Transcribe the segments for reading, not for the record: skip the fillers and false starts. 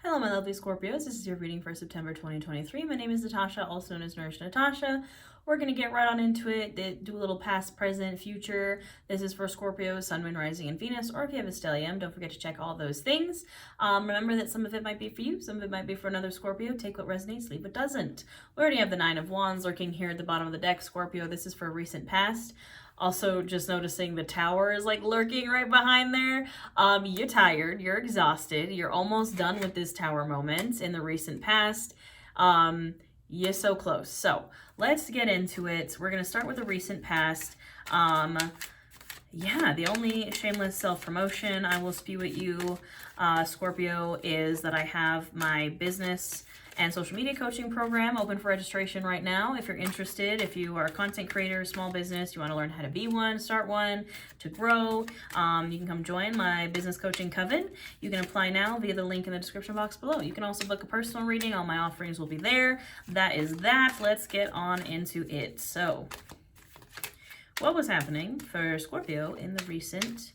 Hello, my lovely Scorpios. This is your reading for September 2023. My name is Natasha, also known as Nourish Natasha. We're going to get right on into it, do a little past, present, future. This is for Scorpio, Sun, Moon, Rising, and Venus, or if you have a stellium, don't forget to check all those things. Remember that some of it might be for you, some of it might be for another Scorpio. Take what resonates, leave what doesn't. We already have the Nine of Wands lurking here at the bottom of the deck, Scorpio. This is for a recent past. Also, just noticing the tower is like lurking right behind there. You're tired, you're exhausted, you're almost done with this tower moment in the recent past. You're so close. So let's get into it. We're going to start with the recent past. Yeah, the only shameless self-promotion I will spew at you, Scorpio, is that I have my business and social media coaching program open for registration right now. If you're interested, if you are a content creator, small business, you want to learn how to be one, start one, to grow, you can come join my business coaching coven. You can apply now via the link in the description box below. You can also book a personal reading. All my offerings will be there. That is that. Let's get on into it. So, what was happening for Scorpio in the recent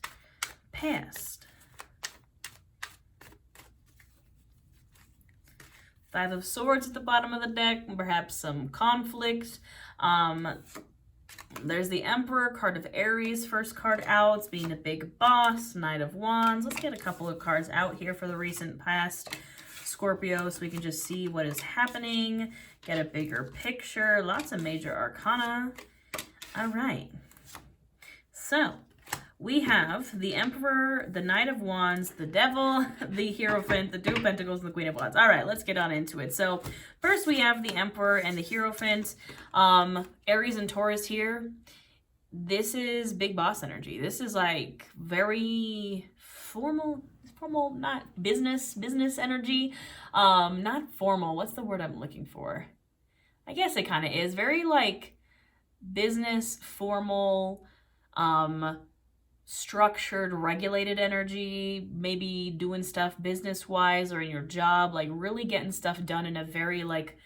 past? Five of Swords at the bottom of the deck, perhaps some conflict. There's the Emperor, card of Aries, first card out, being a big boss, Knight of Wands. Let's get a couple of cards out here for the recent past, Scorpio, so we can just see what is happening, get a bigger picture, lots of major arcana. All right, so we have the Emperor, the Knight of Wands, the Devil, the Hierophant, the Two of Pentacles, and the Queen of Wands. All right, let's get on into it. So first we have the Emperor and the Hierophant. Aries and Taurus here. This is big boss energy. This is like very formal, not business energy. Not formal. What's the word I'm looking for? I guess it kind of is. Very like business, formal, structured, regulated energy, maybe doing stuff business-wise or in your job, like really getting stuff done in a very like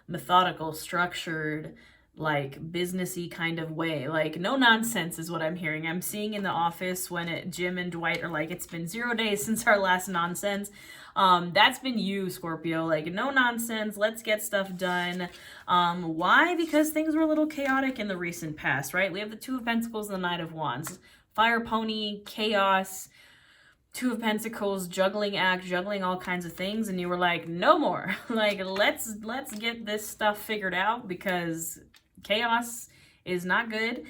methodical, structured, like businessy kind of way. Like no nonsense is what I'm hearing. I'm seeing in the office when Jim and Dwight are like, it's been 0 days since our last nonsense. That's been you, Scorpio. Like no nonsense, let's get stuff done. Why? Because things were a little chaotic in the recent past, right? We have the Two of Pentacles and the Knight of Wands. Fire pony, chaos, Two of Pentacles, juggling act, juggling all kinds of things, and you were like, no more. Like, let's get this stuff figured out because chaos is not good.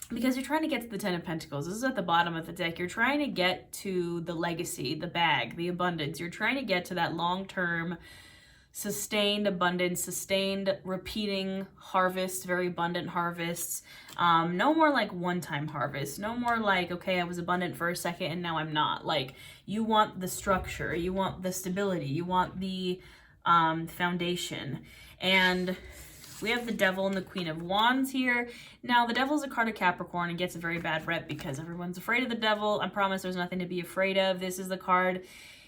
Because you're trying to get to the Ten of Pentacles. This is at the bottom of the deck. You're trying to get to the legacy, the bag, the abundance. You're trying to get to that long-term sustained abundance, sustained repeating harvest, very abundant harvests. No more like one-time harvest. No more like, okay, I was abundant for a second and now I'm not. Like, you want the structure, you want the stability, you want the foundation. And we have the Devil and the Queen of Wands here. Now, the Devil's a card of Capricorn and gets a very bad rep because everyone's afraid of the Devil. I promise there's nothing to be afraid of. This is the card.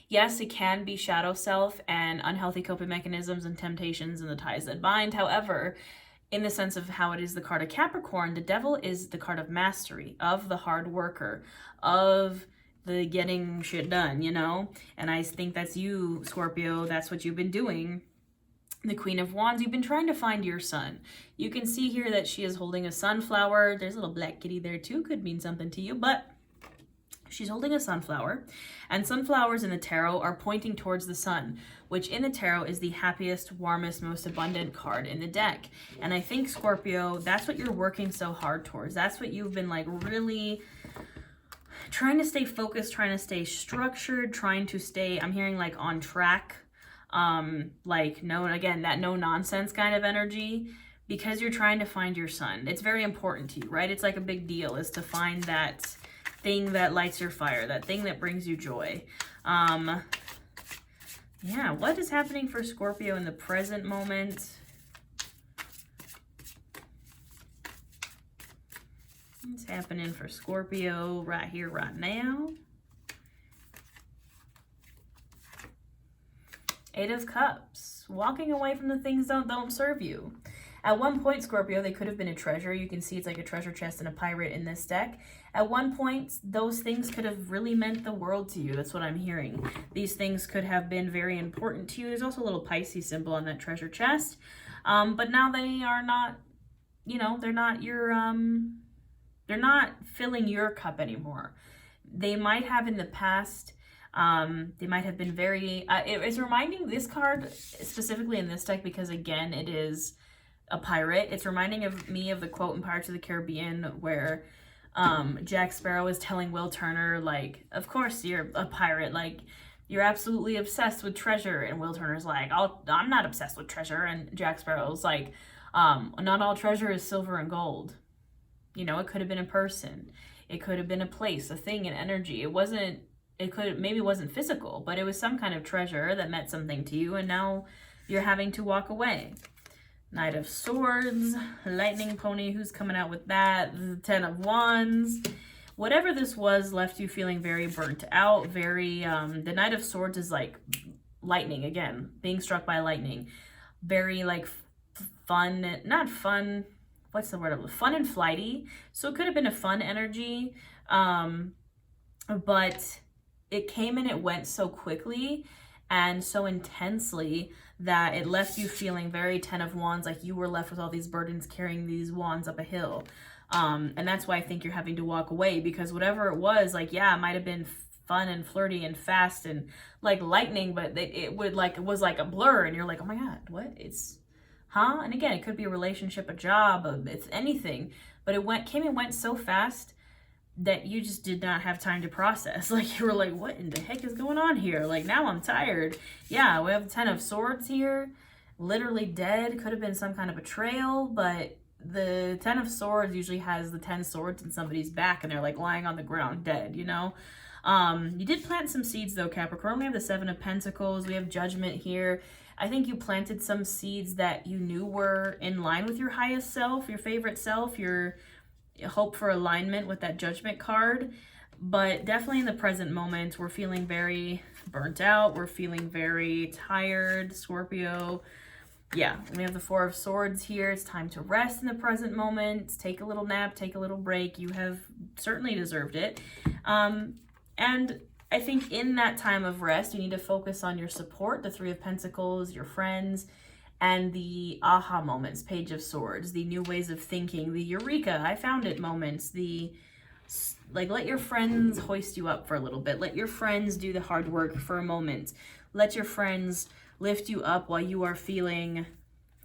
Yes, it can be shadow self and unhealthy coping mechanisms and temptations and the ties that bind. However, in the sense of how it is the card of Capricorn, the Devil is the card of mastery, of the hard worker, of the getting shit done, you know? And I think that's you, Scorpio. That's what you've been doing. The Queen of Wands, you've been trying to find your sun. You can see here that she is holding a sunflower. There's a little black kitty there too. Could mean something to you, but she's holding a sunflower, and sunflowers in the tarot are pointing towards the sun, which in the tarot is the happiest, warmest, most abundant card in the deck. And I think, Scorpio, that's what you're working so hard towards. That's what you've been like really trying to stay focused, trying to stay structured, trying to stay, I'm hearing like on track, like no, again, that no nonsense kind of energy, because you're trying to find your sun. It's very important to you, right? It's like a big deal is to find that thing that lights your fire, that thing that brings you joy. Yeah, what is happening for Scorpio in the present moment? What's happening for Scorpio right here, right now? Eight of Cups, walking away from the things that don't serve you. At one point, Scorpio, they could have been a treasure. You can see it's like a treasure chest and a pirate in this deck. At one point, those things could have really meant the world to you. That's what I'm hearing. These things could have been very important to you. There's also a little Pisces symbol on that treasure chest. But now they are not, you know, they're not filling your cup anymore. They might have in the past. They might have been very, it's reminding this card specifically in this deck because again, it is a pirate. It's reminding me of the quote in Pirates of the Caribbean where Jack Sparrow is telling Will Turner, like, of course you're a pirate, like, you're absolutely obsessed with treasure. And Will Turner's like, I'm not obsessed with treasure. And Jack Sparrow's like, not all treasure is silver and gold. You know, it could have been a person. It could have been a place, a thing, an energy. It maybe wasn't physical, but it was some kind of treasure that meant something to you, and now you're having to walk away. Knight of Swords, Lightning Pony, who's coming out with that? The 10 of Wands. Whatever this was left you feeling very burnt out, very, the Knight of Swords is like lightning, again, being struck by lightning. Very like fun, not fun, what's the word? Fun and flighty. So it could have been a fun energy, but it came and it went so quickly and so intensely that it left you feeling very 10 of Wands, like you were left with all these burdens carrying these wands up a hill. And that's why I think you're having to walk away, because whatever it was, like, yeah, it might have been fun and flirty and fast and like lightning, but it was like a blur and you're like, oh my God, what? And again, it could be a relationship, a job, it's anything, but it came and went so fast that you just did not have time to process. Like, you were like, what in the heck is going on here? Like, now I'm tired. Yeah, we have the 10 of Swords here, literally dead. Could have been some kind of betrayal, but the 10 of Swords usually has the 10 swords in somebody's back and they're like lying on the ground dead, you know? You did plant some seeds though, Capricorn. We have the 7 of Pentacles. We have Judgment here. I think you planted some seeds that you knew were in line with your highest self, your favorite self, your hope for alignment with that Judgment card. But definitely in the present moment, we're feeling very burnt out. We're feeling very tired, Scorpio. Yeah, we have the 4 of Swords here. It's time to rest in the present moment. Take a little nap, take a little break. You have certainly deserved it. And I think in that time of rest, you need to focus on your support, the 3 of Pentacles, your friends, and the aha moments, Page of Swords, the new ways of thinking, the eureka, I found it moments, the, like, let your friends hoist you up for a little bit. Let your friends do the hard work for a moment. Let your friends lift you up while you are feeling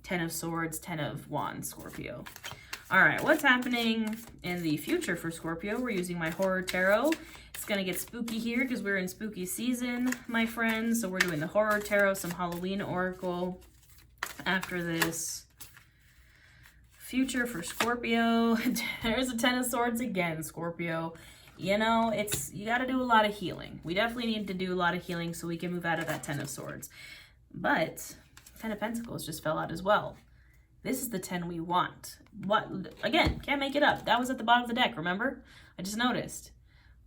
10 of Swords, 10 of Wands, Scorpio. All right, what's happening in the future for Scorpio? We're using my Horror Tarot. It's going to get spooky here because we're in spooky season, my friends. So we're doing the Horror Tarot, some Halloween Oracle. After this, future for Scorpio. There's a 10 of Swords again, Scorpio. You know, you got to do a lot of healing. We definitely need to do a lot of healing so we can move out of that 10 of Swords. But 10 of Pentacles just fell out as well. This is the 10 we want. What? Again, can't make it up. That was at the bottom of the deck, remember? I just noticed.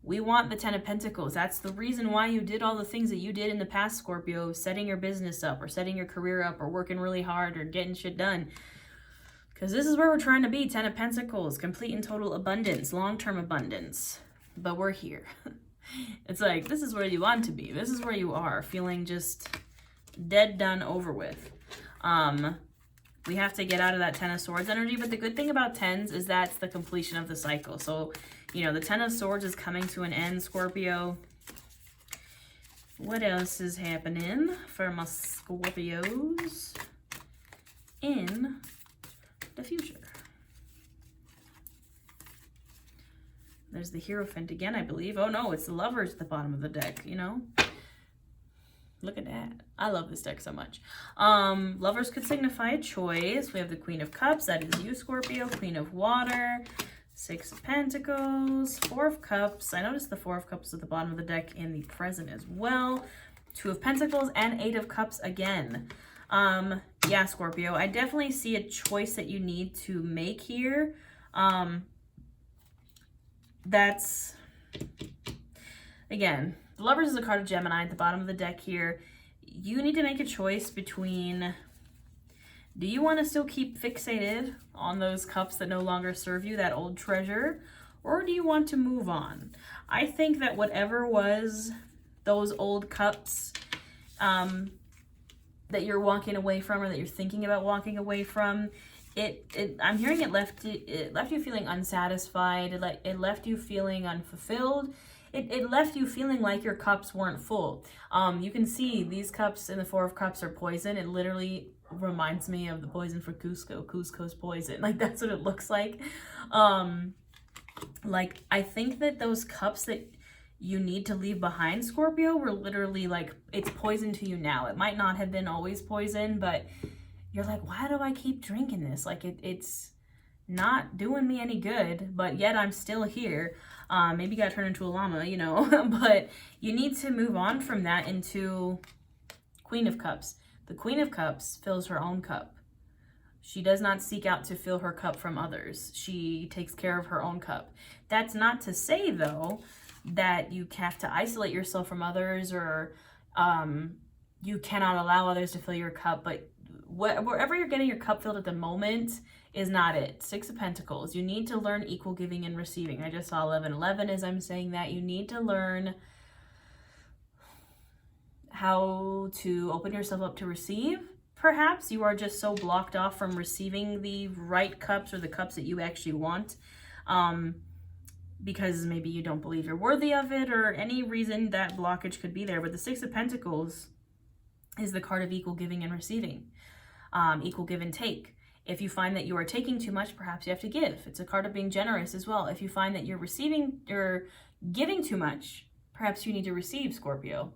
We want the 10 of Pentacles. That's the reason why you did all the things that you did in the past, Scorpio, setting your business up or setting your career up or working really hard or getting shit done. Because this is where we're trying to be, 10 of Pentacles, complete and total abundance, long-term abundance. But we're here. It's like, this is where you want to be. This is where you are, feeling just dead, done, over with. We have to get out of that 10 of Swords energy, but the good thing about 10s is that's the completion of the cycle. So, you know, the 10 of Swords is coming to an end, Scorpio. What else is happening for my Scorpios in the future? There's the Hierophant again, I believe. Oh no, it's the Lovers at the bottom of the deck, you know? Look at that. I love this deck so much. Lovers could signify a choice. We have the Queen of Cups. That is you, Scorpio. Queen of Water. 6 of Pentacles. 4 of Cups. I noticed the 4 of Cups at the bottom of the deck in the present as well. 2 of Pentacles and 8 of Cups again. Yeah, Scorpio. I definitely see a choice that you need to make here. That's, again, the Lovers is a card of Gemini at the bottom of the deck here. You need to make a choice between Do you want to still keep fixated on those cups that no longer serve you, that old treasure? Or do you want to move on? I think that whatever was those old cups that you're walking away from, or that you're thinking about walking away from, I'm hearing it left you feeling unsatisfied. It left you feeling unfulfilled. It left you feeling like your cups weren't full. You can see these cups in the Four of Cups are poison. It literally reminds me of the poison for Cusco's poison. Like, that's what it looks like. Like, I think that those cups that you need to leave behind, Scorpio, were literally like, it's poison to you now. It might not have been always poison, but you're like, why do I keep drinking this? Like, it's not doing me any good, but yet I'm still here. Maybe you gotta turn into a llama, you know, but you need to move on from that into Queen of Cups. The Queen of Cups fills her own cup. She does not seek out to fill her cup from others. She takes care of her own cup. That's not to say, though, that you have to isolate yourself from others, or you cannot allow others to fill your cup. But wherever you're getting your cup filled at the moment is not it. Six of Pentacles. You need to learn equal giving and receiving. I just saw 1111 as I'm saying that. You need to learn how to open yourself up to receive. Perhaps you are just so blocked off from receiving the right cups, or the cups that you actually want, because maybe you don't believe you're worthy of it, or any reason that blockage could be there. But the Six of Pentacles is the card of equal giving and receiving, equal give and take. If you find that you are taking too much, perhaps you have to give. It's a card of being generous as well. If you find that you're receiving or giving too much, perhaps you need to receive, Scorpio.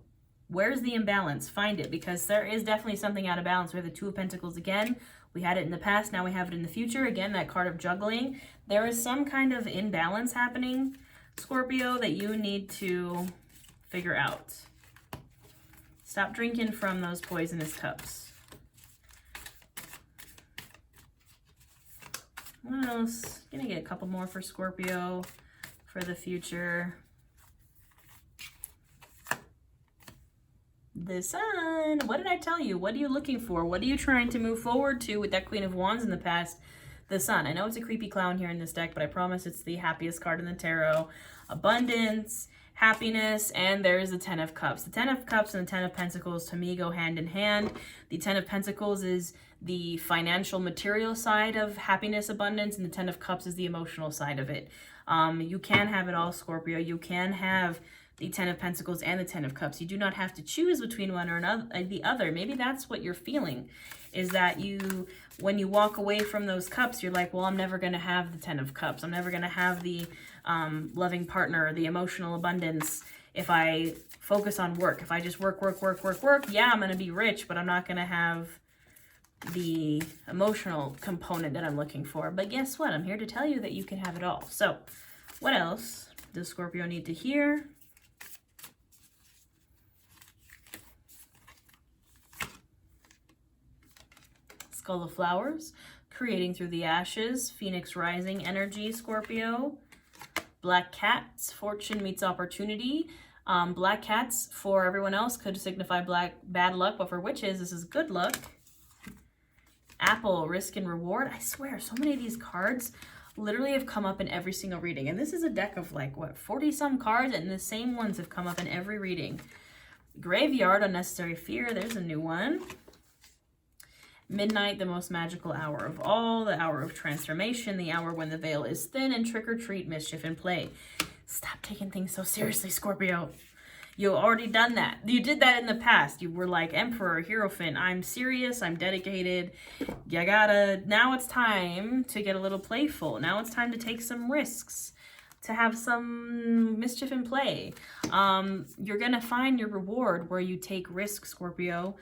Where's the imbalance? Find it, because there is definitely something out of balance. We have the Two of Pentacles again. We had it in the past, now we have it in the future. Again, that card of juggling. There is some kind of imbalance happening, Scorpio, that you need to figure out. Stop drinking from those poisonous cups. What else? Gonna get a couple more for Scorpio for the future. The Sun. What did I tell you? What are you looking for? What are you trying to move forward to with that Queen of Wands in the past? The Sun. I know it's a creepy clown here in this deck, but I promise it's the happiest card in the tarot. Abundance, happiness, and there is the Ten of Cups. The Ten of Cups and the Ten of Pentacles to me go hand in hand. The Ten of Pentacles is the financial material side of happiness, abundance, and the Ten of Cups is the emotional side of it. You can have it all, Scorpio. You can have the Ten of Pentacles and the Ten of Cups. You do not have to choose between one or another, the other. Maybe that's what you're feeling, is that when you walk away from those cups, you're like, well, I'm never going to have the Ten of Cups. I'm never going to have the loving partner, the emotional abundance. If I focus on work, if I just work, yeah, I'm going to be rich, but I'm not going to have the emotional component that I'm looking for. But guess what? I'm here to tell you that you can have it all. So what else does Scorpio need to hear? Skull of Flowers, creating through the ashes, Phoenix rising energy, Scorpio. Black cats, fortune meets opportunity. Black cats for everyone else could signify bad luck, but for witches, this is good luck. Apple, risk and reward. I swear, so many of these cards literally have come up in every single reading. And this is a deck of like, what, 40-some cards, and the same ones have come up in every reading. Graveyard, unnecessary fear. There's a new one. Midnight, the most magical hour of all, the hour of transformation, the hour when the veil is thin, and trick or treat, mischief and play. Stop taking things so seriously, Scorpio. You've already done that. You did that in the past. You were like Emperor, Hierophant. I'm serious. I'm dedicated. Now it's time to get a little playful. Now it's time to take some risks, to have some mischief and play. You're going to find your reward where you take risks, Scorpio.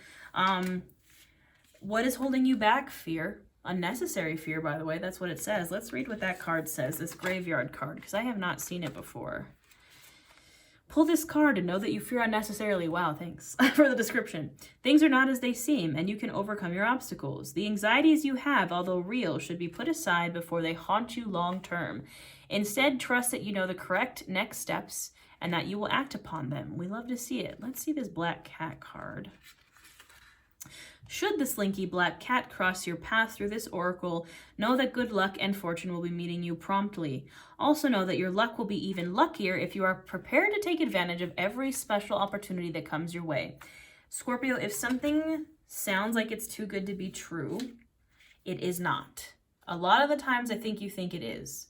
What is holding you back? Fear. Unnecessary fear, by the way. That's what it says. Let's read what that card says, this graveyard card, because I have not seen it before. Pull this card and know that you fear unnecessarily. Wow, thanks for the description. Things are not as they seem, and you can overcome your obstacles. The anxieties you have, although real, should be put aside before they haunt you long term. Instead, trust that you know the correct next steps and that you will act upon them. We love to see it. Let's see this black cat card. Should the slinky black cat cross your path through this oracle, know that good luck and fortune will be meeting you promptly. Also know that your luck will be even luckier if you are prepared to take advantage of every special opportunity that comes your way. Scorpio, if something sounds like it's too good to be true, it is not. A lot of the times I think you think it is.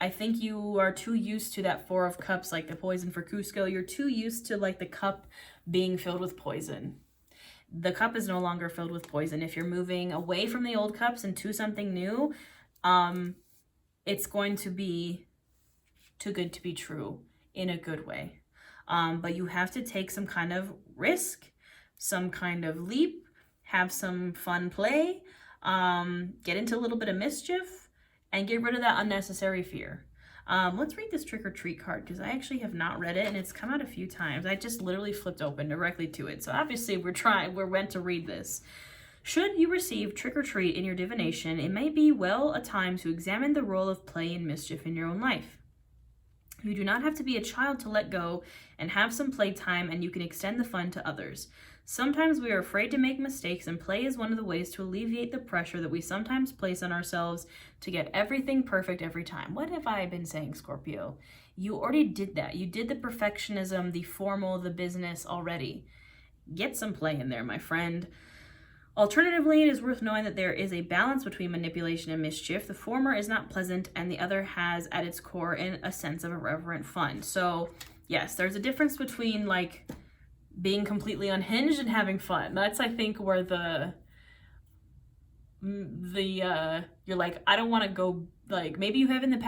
I think you are too used to that Four of Cups, like the poison for Cusco. You're too used to like the cup being filled with poison. The cup is no longer filled with poison. If you're moving away from the old cups and to something new, it's going to be too good to be true in a good way. But you have to take some kind of risk, some kind of leap, have some fun play, get into a little bit of mischief, and get rid of that unnecessary fear. Let's read this trick or treat card because I actually have not read it and it's come out a few times. I just literally flipped open directly to it. So obviously we're meant to read this. Should you receive trick or treat in your divination, it may be well a time to examine the role of play and mischief in your own life. You do not have to be a child to let go and have some playtime, and you can extend the fun to others. Sometimes we are afraid to make mistakes, and play is one of the ways to alleviate the pressure that we sometimes place on ourselves to get everything perfect every time. What have I been saying, Scorpio? You already did that. You did the perfectionism, the formal, the business already. Get some play in there, my friend. Alternatively, it is worth knowing that there is a balance between manipulation and mischief. The former is not pleasant, and the other has at its core a sense of irreverent fun. So, yes, there's a difference between like being completely unhinged and having fun. That's, I think, where you're like, I don't want to go, like, maybe you have in the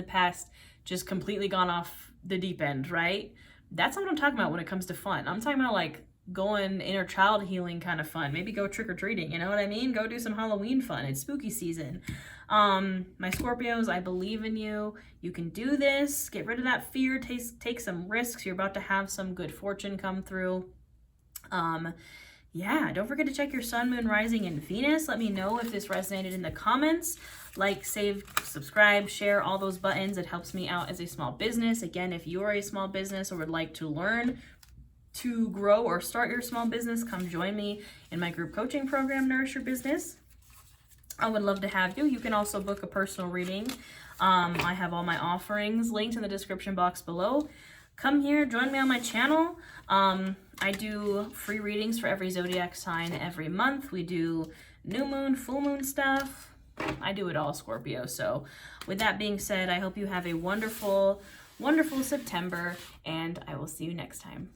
past just completely gone off the deep end, right? That's not what I'm talking about when it comes to fun. I'm talking about like going inner child healing kind of fun. Maybe go trick-or-treating, you know what I mean? Go do some Halloween fun. It's spooky season. My Scorpios, I believe in you. You can do this. Get rid of that fear. Take some risks. You're about to have some good fortune come through. Yeah, don't forget to check your sun, moon, rising, and Venus. Let me know if this resonated in the comments. Like, save, subscribe, share, all those buttons. It helps me out as a small business. Again, if you are a small business or would like to learn to grow or start your small business, come join me in my group coaching program, Nourish Your Business. I would love to have you. You can also book a personal reading. I have all my offerings linked in the description box below. Come here, join me on my channel. I do free readings for every zodiac sign every month. We do new moon, full moon stuff. I do it all, Scorpio. So with that being said, I hope you have a wonderful, wonderful September, and I will see you next time.